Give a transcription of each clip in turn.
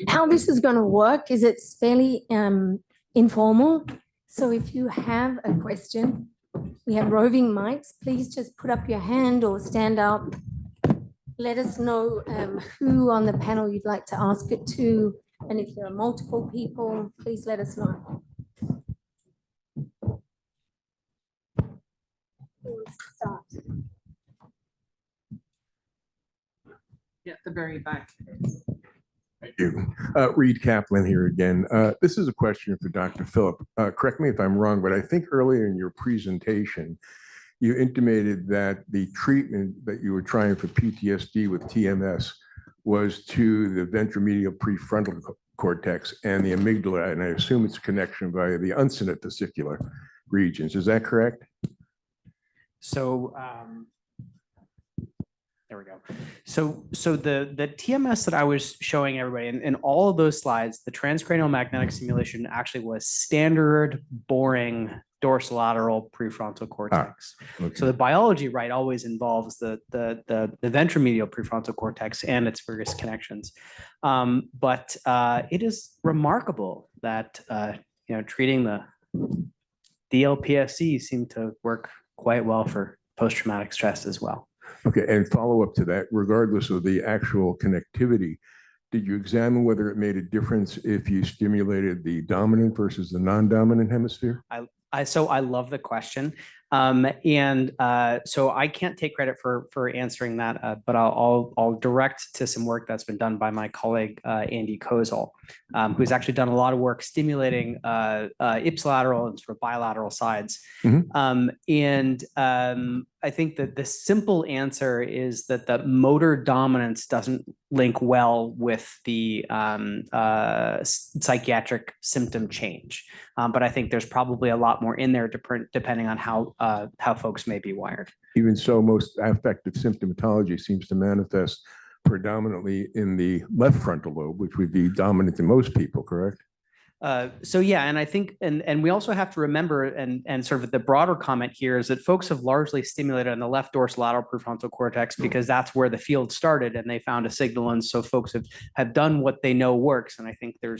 how this is going to work is it's fairly informal. So if you have a question, we have roving mics. Please just put up your hand or stand up. Let us know who on the panel you'd like to ask it to. And if there are multiple people, please let us know. Who wants to start? Yeah, the very back. Thank you. Reed Kaplan here again. This is a question for Dr. Phillip. Correct me if I'm wrong, but I think earlier in your presentation, you intimated that the treatment that you were trying for PTSD with TMS was to the ventromedial prefrontal cortex and the amygdala, and I assume it's a connection via the uncinate vesicular regions. Is that correct? So there we go. So the TMS that I was showing everybody in all of those slides, the transcranial magnetic stimulation actually was standard, boring dorsolateral prefrontal cortex. Okay. So the biology, right, always involves the ventromedial prefrontal cortex and its various connections. But it is remarkable that treating the DLPSC seemed to work quite well for post-traumatic stress as well. Okay, and follow up to that, regardless of the actual connectivity, did you examine whether it made a difference if you stimulated the dominant versus the non-dominant hemisphere? So I love the question. So I can't take credit for answering that, but I'll direct to some work that's been done by my colleague, Andy Kozel, who's actually done a lot of work stimulating ipsilateral and sort of bilateral sides. Mm-hmm. I think that the simple answer is that the motor dominance doesn't link well with the psychiatric symptom change. But I think there's probably a lot more in there depending on how folks may be wired. Even so, most affective symptomatology seems to manifest predominantly in the left frontal lobe, which would be dominant in most people, correct? So yeah, and I think, and we also have to remember, and sort of the broader comment here is that folks have largely stimulated on the left dorsolateral prefrontal cortex because that's where the field started, and they found a signal, and so folks have done what they know works. And I think there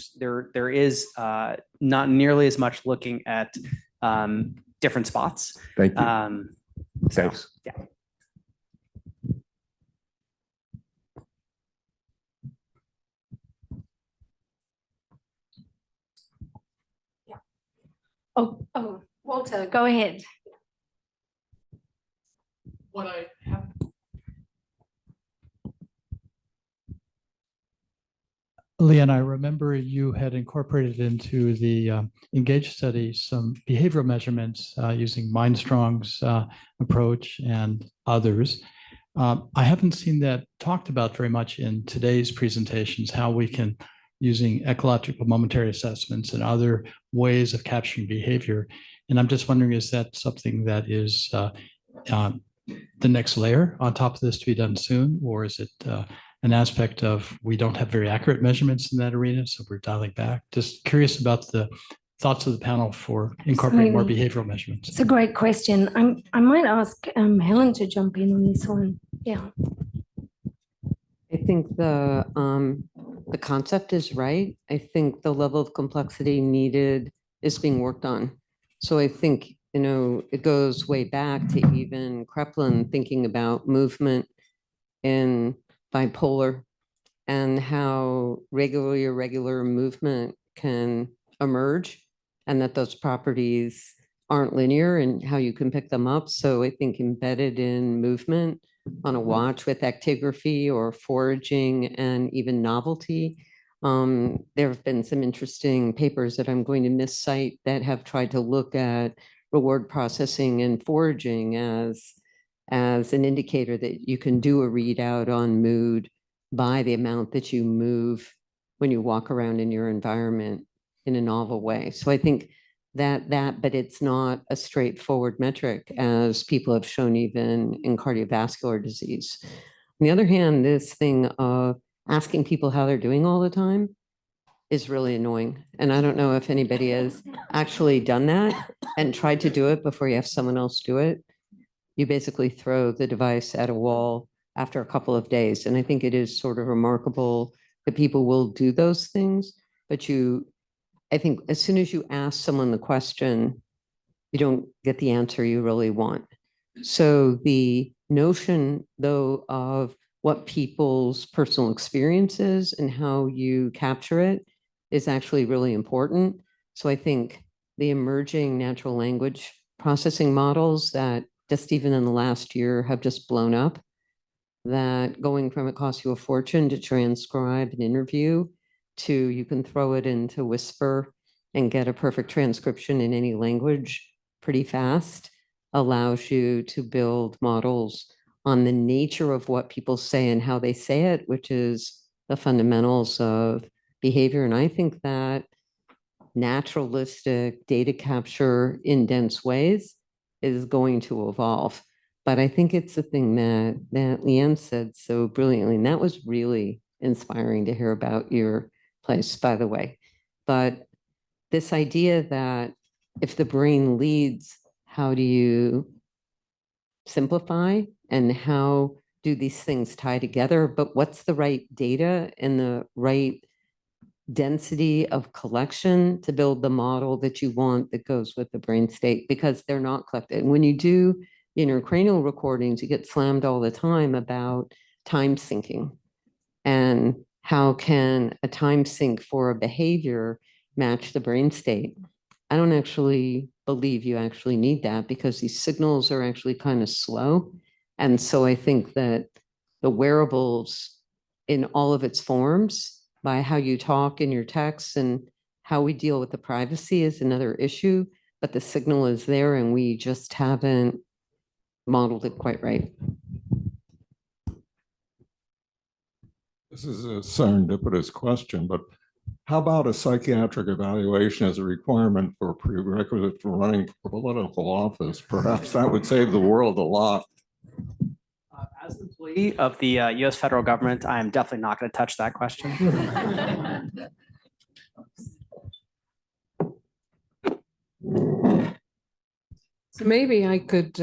is not nearly as much looking at different spots. Thank you. Thanks. So, yeah. Oh, Walter, go ahead. What I have. Leanne, I remember you had incorporated into the ENGAGE study some behavioral measurements using Mindstrong's approach and others. I haven't seen that talked about very much in today's presentations, how we can, using ecological momentary assessments and other ways of capturing behavior. And I'm just wondering, is that something that is the next layer on top of this to be done soon? Or is it an aspect of we don't have very accurate measurements in that arena, so we're dialing back? Just curious about the thoughts of the panel for incorporating more behavioral measurements. It's a great question. I might ask Helen to jump in on this one. Yeah. I think the concept is right. I think the level of complexity needed is being worked on. So I think, it goes way back to even Kreplin thinking about movement in bipolar and how regular, irregular movement can emerge and that those properties aren't linear and how you can pick them up. So I think embedded in movement on a watch with actigraphy or foraging and even novelty. There have been some interesting papers that I'm going to miscite that have tried to look at reward processing and foraging as an indicator that you can do a readout on mood by the amount that you move when you walk around in your environment in a novel way. So I think but it's not a straightforward metric, as people have shown even in cardiovascular disease. On the other hand, this thing of asking people how they're doing all the time is really annoying. And I don't know if anybody has actually done that and tried to do it before you have someone else do it. You basically throw the device at a wall after a couple of days. And I think it is sort of remarkable that people will do those things, but I think as soon as you ask someone the question, you don't get the answer you really want. So the notion, though, of what people's personal experience is and how you capture it is actually really important. So I think the emerging natural language processing models that just even in the last year have just blown up, that going from it costs you a fortune to transcribe an interview to you can throw it into Whisper and get a perfect transcription in any language pretty fast, allows you to build models on the nature of what people say and how they say it, which is the fundamentals of behavior. And I think that naturalistic data capture in dense ways is going to evolve. But I think it's the thing that Leanne said so brilliantly, and that was really inspiring to hear about your place, by the way. But this idea that if the brain leads, how do you simplify and how do these things tie together? But what's the right data and the right density of collection to build the model that you want that goes with the brain state, because they're not collected. And when you do intracranial recordings, you get slammed all the time about time syncing and how can a time sync for a behavior match the brain state. I don't actually believe you actually need that because these signals are actually kind of slow. And so I think that the wearables in all of its forms, by how you talk in your texts and how we deal with the privacy is another issue, but the signal is there and we just haven't modeled it quite right. This is a serendipitous question, but how about a psychiatric evaluation as a requirement for prerequisite for running for political office? Perhaps that would save the world a lot. As an employee of the US federal government, I am definitely not going to touch that question. So maybe I could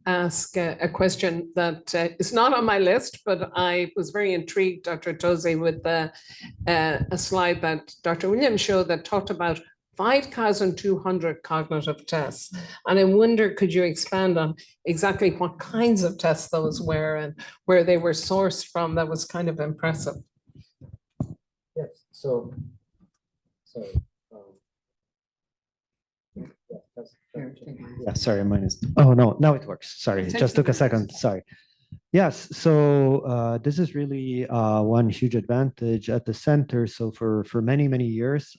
ask a question that is not on my list, but I was very intrigued, Dr. Tosi, with a slide that Dr. Williams showed that talked about 5,200 cognitive tests. And I wonder, could you expand on exactly what kinds of tests those were and where they were sourced from? That was kind of impressive. Yes, so, yeah, sorry, mine is, oh, no, now it works. Sorry, it just took a second, sorry. Yes, so this is really one huge advantage at the center. So for many, many years,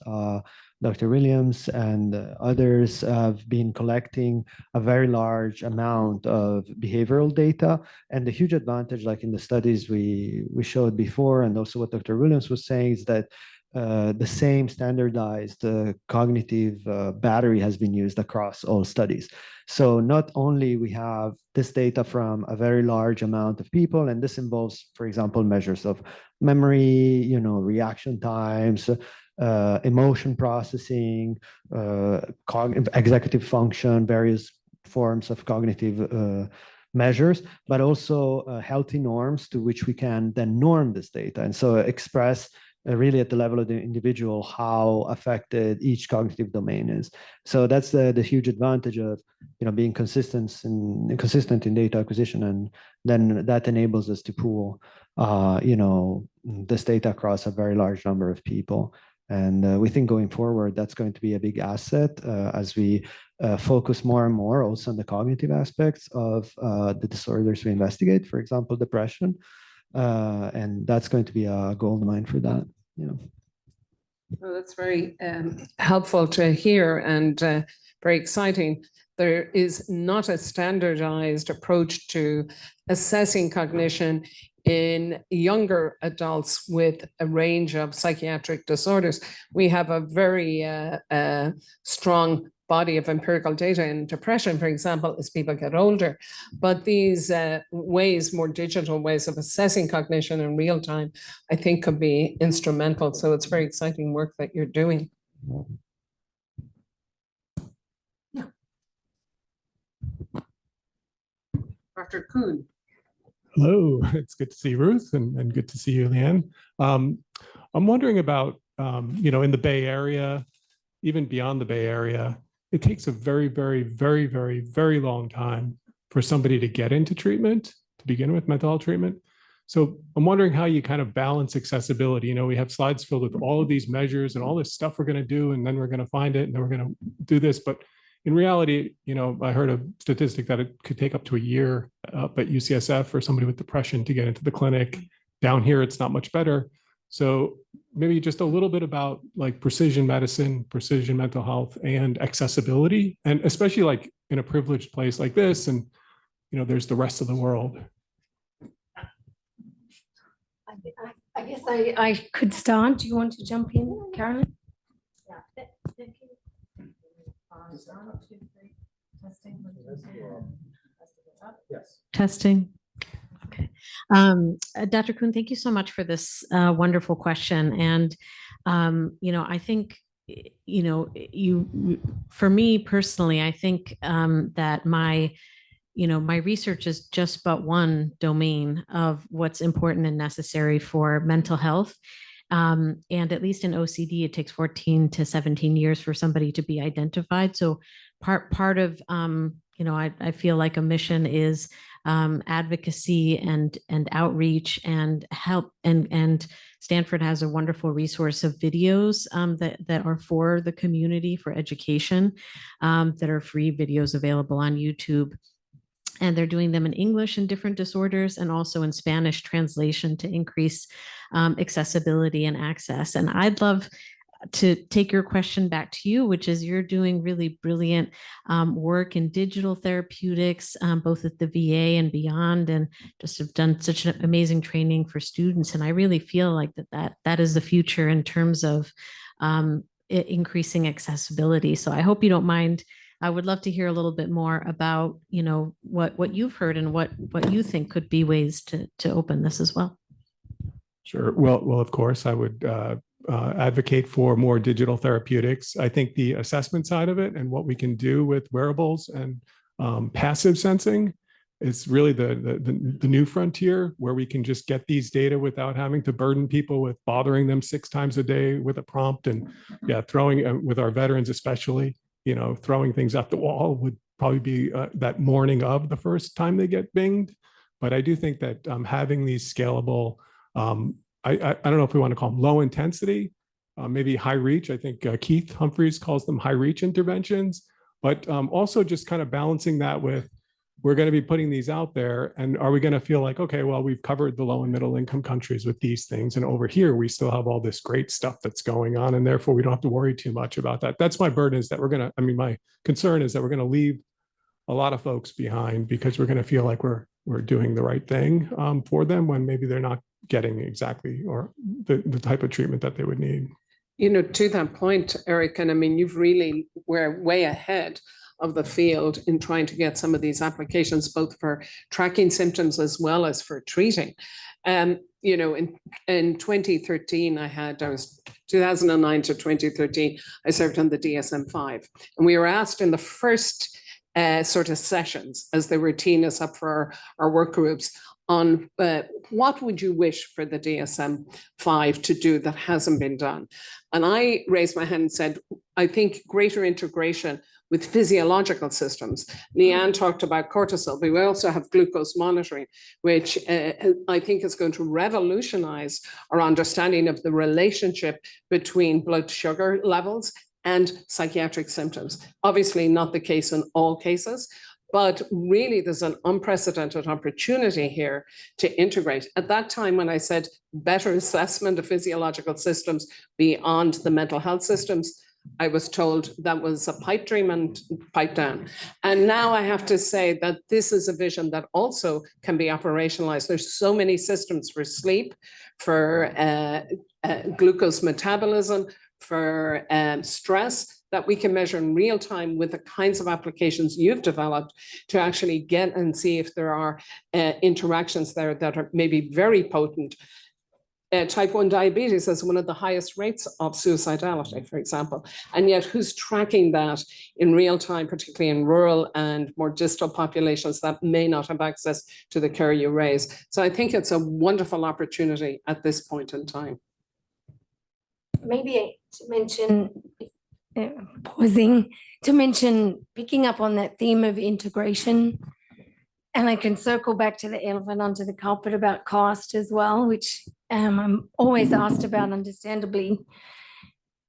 Dr. Williams and others have been collecting a very large amount of behavioral data. And the huge advantage, like in the studies we showed before, and also what Dr. Williams was saying, is that the same standardized cognitive battery has been used across all studies. So not only we have this data from a very large amount of people, and this involves, for example, measures of memory, reaction times, emotion processing, executive function, various forms of cognitive measures, but also healthy norms to which we can then norm this data. And so express really at the level of the individual how affected each cognitive domain is. So that's the huge advantage of being consistent in data acquisition, and then that enables us to pool this data across a very large number of people. And we think going forward, that's going to be a big asset as we focus more and more also on the cognitive aspects of the disorders we investigate, for example, depression. And that's going to be a gold mine for that. Well, that's very helpful to hear and very exciting. There is not a standardized approach to assessing cognition in younger adults with a range of psychiatric disorders. We have a very strong body of empirical data in depression, for example, as people get older. But these more digital ways of assessing cognition in real time, I think could be instrumental. So it's very exciting work that you're doing. Yeah. Dr. Kuhn. Hello, it's good to see Ruth and good to see you, Leanne. I'm wondering about, in the Bay Area, even beyond the Bay Area, it takes a very, very, very, very, very long time for somebody to get into treatment, to begin with mental health treatment. So I'm wondering how you kind of balance accessibility. We have slides filled with all of these measures and all this stuff we're going to do, and then we're going to find it, and then we're going to do this. But in reality, I heard a statistic that it could take up to a year up at UCSF for somebody with depression to get into the clinic. Down here, it's not much better. So maybe just a little bit about like precision medicine, precision mental health, and accessibility, and especially like in a privileged place like this, and there's the rest of the world. I guess I could start. Do you want to jump in, Carolyn? Yeah. Thank you. Testing. Okay. Dr. Kuhn, thank you so much for this wonderful question. And, I think, for me personally, I think that my research is just but one domain of what's important and necessary for mental health. And at least in OCD, it takes 14 to 17 years for somebody to be identified. So part of, I feel like a mission is advocacy and outreach and help. And Stanford has a wonderful resource of videos that are for the community, for education, that are free videos available on YouTube. And they're doing them in English in different disorders and also in Spanish translation to increase accessibility and access. And I'd love to take your question back to you, which is you're doing really brilliant work in digital therapeutics, both at the VA and beyond, and just have done such an amazing training for students. And I really feel like that is the future in terms of increasing accessibility. So I hope you don't mind. I would love to hear a little bit more about, what you've heard and what you think could be ways to open this as well. Sure. Well, of course, I would advocate for more digital therapeutics. I think the assessment side of it and what we can do with wearables and passive sensing is really the new frontier, where we can just get these data without having to burden people with bothering them 6 times a day with a prompt. And throwing with our veterans especially, throwing things at the wall would probably be that morning of the first time they get binged. But I do think that having these scalable, I don't know if we want to call them low intensity, maybe high reach. I think Keith Humphreys calls them high reach interventions, but also just kind of balancing that with, we're going to be putting these out there, and are we going to feel like, okay, well, we've covered the low and middle income countries with these things, and over here we still have all this great stuff that's going on, and therefore we don't have to worry too much about that. That's my burden, is that my concern is that we're going to leave a lot of folks behind because we're going to feel like we're doing the right thing for them, when maybe they're not getting exactly or the type of treatment that they would need. To that point, Eric, and we're way ahead of the field in trying to get some of these applications, both for tracking symptoms as well as for treating. In 2013, I was 2009 to 2013, I served on the DSM-5, and we were asked in the first sort of sessions, as they were teeing us up for our work groups, on what would you wish for the DSM-5 to do that hasn't been done? And I raised my hand and said, I think greater integration with physiological systems. Leanne talked about cortisol, but we also have glucose monitoring, which I think is going to revolutionize our understanding of the relationship between blood sugar levels and psychiatric symptoms. Obviously not the case in all cases, but really there's an unprecedented opportunity here to integrate. At that time, when I said better assessment of physiological systems beyond the mental health systems, I was told that was a pipe dream and pipe down. And now I have to say that this is a vision that also can be operationalized. There's so many systems for sleep, for glucose metabolism, for stress, that we can measure in real time with the kinds of applications you've developed to actually get and see if there are interactions there that are maybe very potent. type 1 diabetes has one of the highest rates of suicidality, for example. And yet who's tracking that in real time, particularly in rural and more distal populations that may not have access to the care you raise? So I think it's a wonderful opportunity at this point in time. Maybe to mention, pausing, to mention, picking up on that theme of integration. And I can circle back to the elephant under the carpet about cost as well, which I'm always asked about, understandably.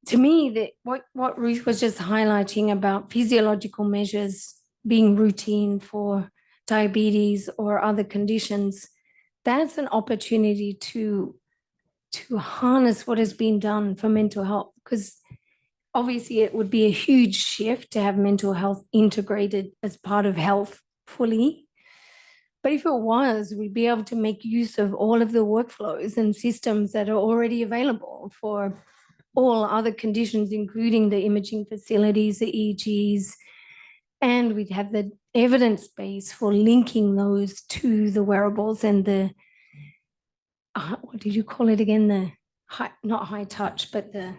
To me, that what Ruth was just highlighting about physiological measures being routine for diabetes or other conditions, that's an opportunity to harness what has been done for mental health, because obviously it would be a huge shift to have mental health integrated as part of health fully. But if it was, we'd be able to make use of all of the workflows and systems that are already available for all other conditions, including the imaging facilities, the EEGs, and we'd have the evidence base for linking those to the wearables and the, what did you call it again? The high, not high touch, but the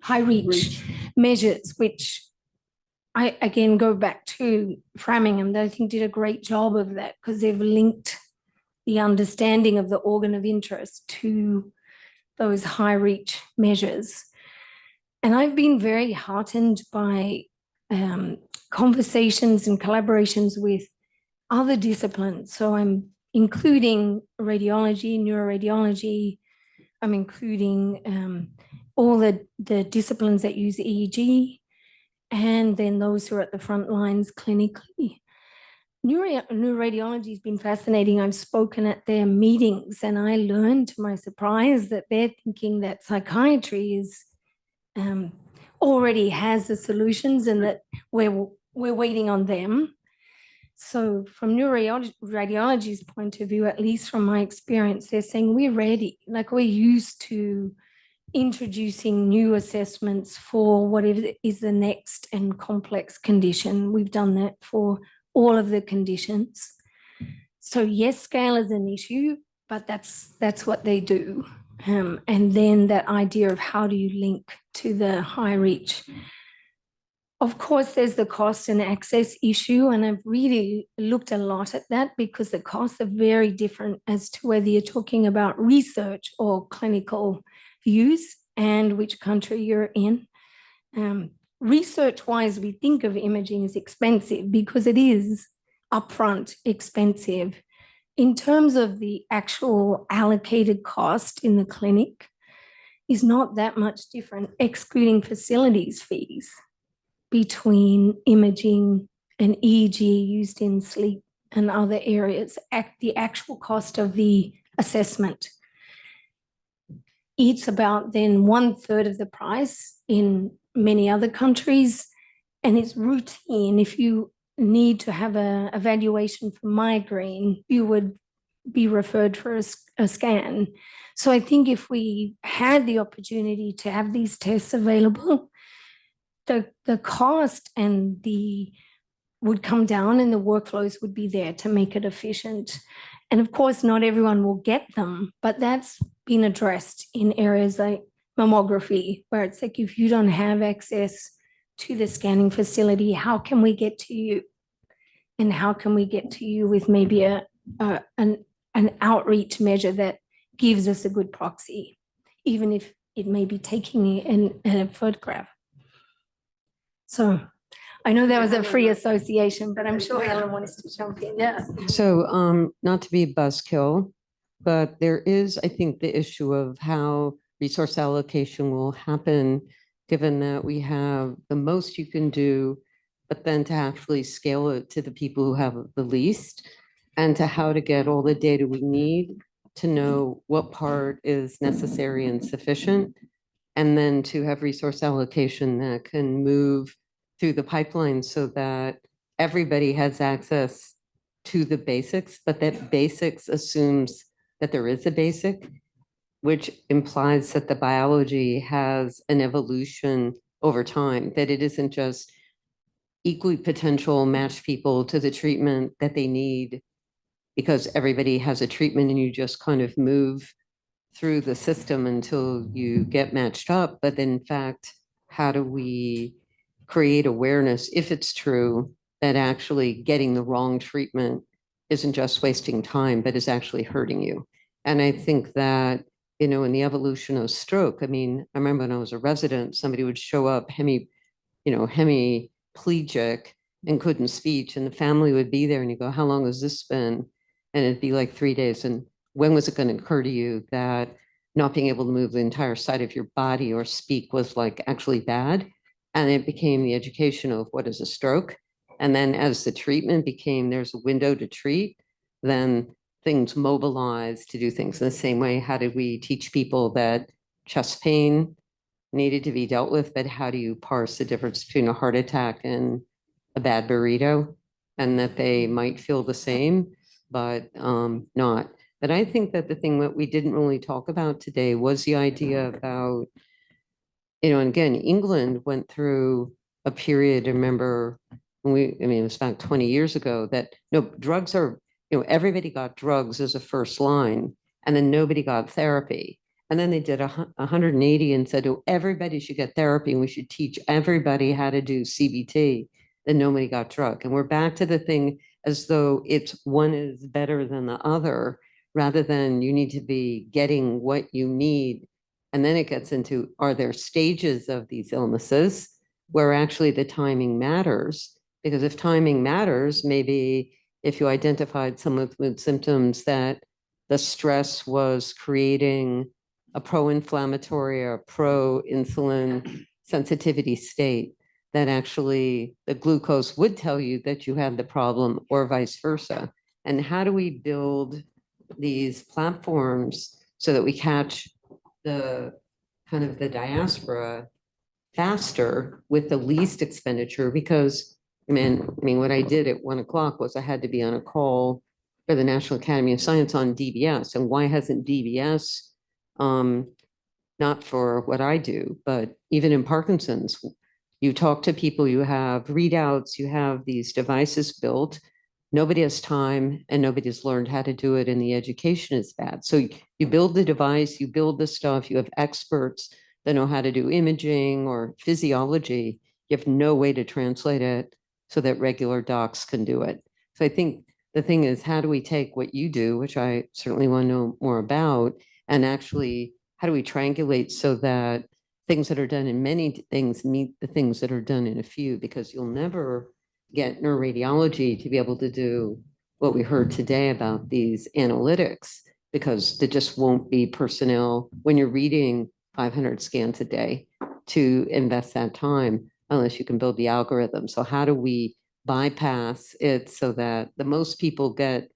high reach measures, which I again go back to Framingham, that I think did a great job of that, because they've linked the understanding of the organ of interest to those high reach measures. And I've been very heartened by conversations and collaborations with other disciplines. So I'm including radiology, neuroradiology, I'm including all the disciplines that use EEG, and then those who are at the front lines clinically. Neuroradiology has been fascinating. I've spoken at their meetings and I learned to my surprise that they're thinking that psychiatry is already has the solutions and that we're waiting on them. So from neuroradiology's point of view, at least from my experience, they're saying we're ready, like we're used to introducing new assessments for whatever is the next and complex condition. We've done that for all of the conditions. So yes, scale is an issue, but that's what they do. And then that idea of how do you link to the high reach. Of course, there's the cost and access issue, and I've really looked a lot at that because the costs are very different as to whether you're talking about research or clinical use and which country you're in. Research-wise, we think of imaging as expensive because it is upfront expensive. In terms of the actual allocated cost in the clinic, is not that much different, excluding facilities fees, between imaging and EEG used in sleep and other areas, the actual cost of the assessment. It's about then 1/3 of the price in many other countries, and it's routine. If you need to have an evaluation for migraine, you would be referred for a scan. So I think if we had the opportunity to have these tests available, the cost and the would come down and the workflows would be there to make it efficient. And of course, not everyone will get them, but that's been addressed in areas like mammography, where it's like, if you don't have access to the scanning facility, how can we get to you? And how can we get to you with maybe an outreach measure that gives us a good proxy, even if it may be taking a photograph. So I know that was a free association, but I'm sure Ellen wants to jump in. Yes. So not to be buzzkill, but there is, I think, the issue of how resource allocation will happen, given that we have the most you can do, but then to actually scale it to the people who have the least, and to how to get all the data we need to know what part is necessary and sufficient, and then to have resource allocation that can move through the pipeline so that everybody has access to the basics, but that basics assumes that there is a basic, which implies that the biology has an evolution over time, that it isn't just equally potential match people to the treatment that they need because everybody has a treatment and you just kind of move through the system until you get matched up. But in fact, how do we create awareness, if it's true, that actually getting the wrong treatment isn't just wasting time, but is actually hurting you? And I think that, in the evolution of stroke, I mean, I remember when I was a resident, somebody would show up hemiplegic and couldn't speak, and the family would be there and you go, how long has this been? And it'd be like 3 days. And when was it going to occur to you that not being able to move the entire side of your body or speak was like actually bad? And it became the education of what is a stroke. And then as the treatment became, there's a window to treat, then things mobilized to do things in the same way. How did we teach people that chest pain needed to be dealt with, but how do you parse the difference between a heart attack and a bad burrito, and that they might feel the same, but not. But I think that the thing that we didn't really talk about today was the idea about, and again, England went through a period, I remember it was about 20 years ago, that drugs are, everybody got drugs as a first line, and then nobody got therapy. And then they did 180 and said, oh, everybody should get therapy and we should teach everybody how to do CBT. Then nobody got drug. And we're back to the thing as though it's one is better than the other, rather than you need to be getting what you need. And then it gets into, are there stages of these illnesses where actually the timing matters? Because if timing matters, maybe if you identified someone with symptoms that the stress was creating a pro-inflammatory or pro-insulin sensitivity state, that actually the glucose would tell you that you had the problem, or vice versa. And how do we build these platforms so that we catch the kind of the diaspora faster with the least expenditure? Because I mean, what I did at 1 o'clock was I had to be on a call for the National Academy of Science on DBS. And why hasn't DBS, not for what I do, but even in Parkinson's, you talk to people, you have readouts, you have these devices built. Nobody has time and nobody's learned how to do it, and the education is bad. So you build the device, you build the stuff, you have experts that know how to do imaging or physiology. You have no way to translate it so that regular docs can do it. So I think the thing is, how do we take what you do, which I certainly want to know more about, and actually how do we triangulate so that things that are done in many things meet the things that are done in a few? Because you'll never get neuroradiology to be able to do what we heard today about these analytics, because there just won't be personnel when you're reading 500 scans a day to invest that time unless you can build the algorithm. So how do we bypass it so that the most people get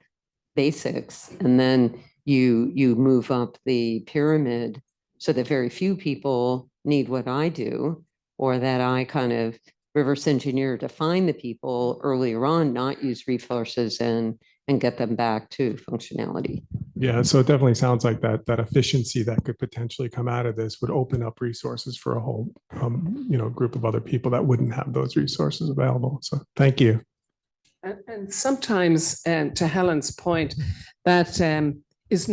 basics, and then you move up the pyramid so that very few people need what I do, or that I kind of reverse engineer to find the people earlier on, not use resources and get them back to functionality. Yeah, so it definitely sounds like that efficiency that could potentially come out of this would open up resources for a whole group of other people that wouldn't have those resources available. So thank you. And sometimes, to Helen's point, that is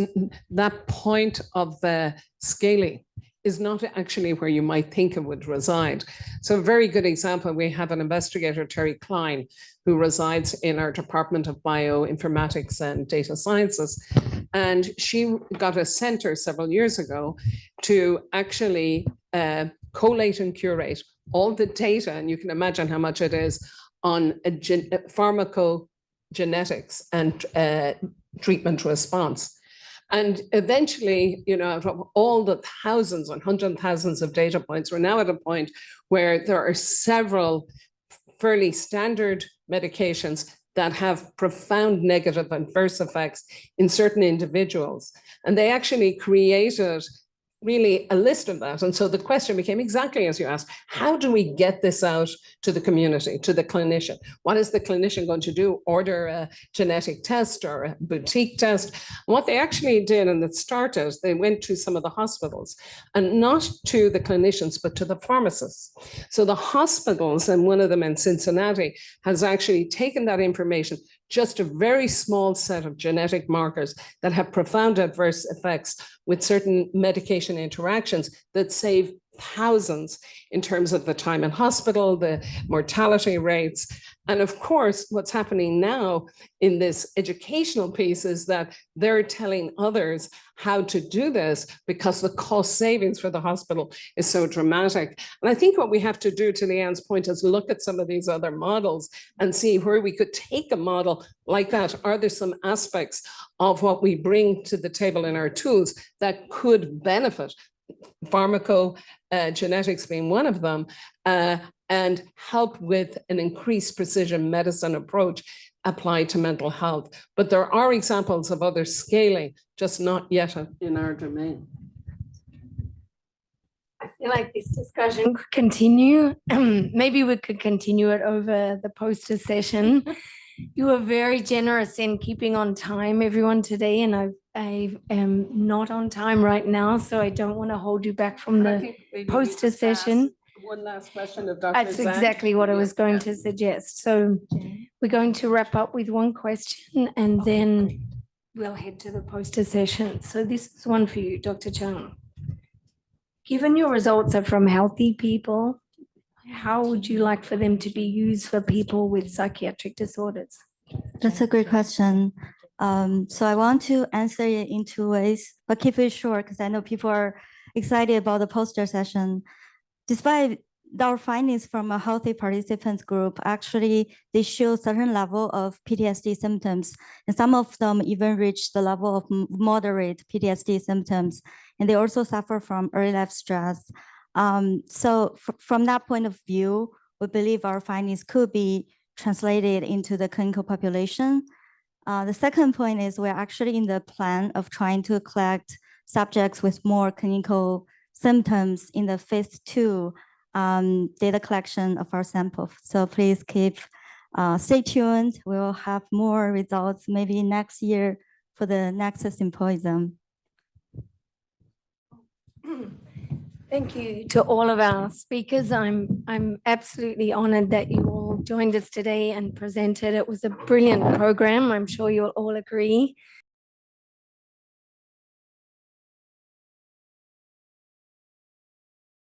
that point of the scaling is not actually where you might think it would reside. So a very good example, we have an investigator, Terry Klein, who resides in our Department of Bioinformatics and Data Sciences. And she got a center several years ago to actually collate and curate all the data, and you can imagine how much it is, on pharmacogenetics and treatment response. And eventually, out of all the thousands and hundreds of thousands of data points, we're now at a point where there are several fairly standard medications that have profound negative adverse effects in certain individuals. And they actually created really a list of that. And so the question became exactly as you asked: how do we get this out to the community, to the clinician? What is the clinician going to do? Order a genetic test or a boutique test? And what they actually did, and it started, they went to some of the hospitals, and not to the clinicians, but to the pharmacists. So the hospitals, and one of them in Cincinnati, has actually taken that information, just a very small set of genetic markers that have profound adverse effects with certain medication interactions that save thousands in terms of the time in hospital, the mortality rates. And of course, what's happening now in this educational piece is that they're telling others how to do this because the cost savings for the hospital is so dramatic. And I think what we have to do, to Leanne's point, is look at some of these other models and see where we could take a model like that. Are there some aspects of what we bring to the table in our tools that could benefit? Pharmacogenetics being one of them, and help with an increased precision medicine approach applied to mental health. But there are examples of other scaling, just not yet in our domain. I feel like this discussion could continue. Maybe we could continue it over the poster session. You were very generous in keeping on time, everyone, today, and I am not on time right now, so I don't want to hold you back from the poster session. One last question of Dr. That's Zhang. exactly what I was going to suggest. So we're going to wrap up with one question and then we'll head to the poster session. So this is one for you, Dr. Chung. Given your results are from healthy people, how would you like for them to be used for people with psychiatric disorders? That's a great question. So I want to answer it in two ways, but keep it short because I know people are excited about the poster session. Despite our findings from a healthy participants group, actually, they show certain level of PTSD symptoms, and some of them even reach the level of moderate PTSD symptoms, and they also suffer from early life stress. So from that point of view, we believe our findings could be translated into the clinical population. The second point is we're actually in the plan of trying to collect subjects with more clinical symptoms in the phase 2 data collection of our sample. So please stay tuned. We will have more results maybe next year for the next symposium. Thank you to all of our speakers. I'm absolutely honored that you all joined us today and presented. It was a brilliant program. I'm sure you'll all agree.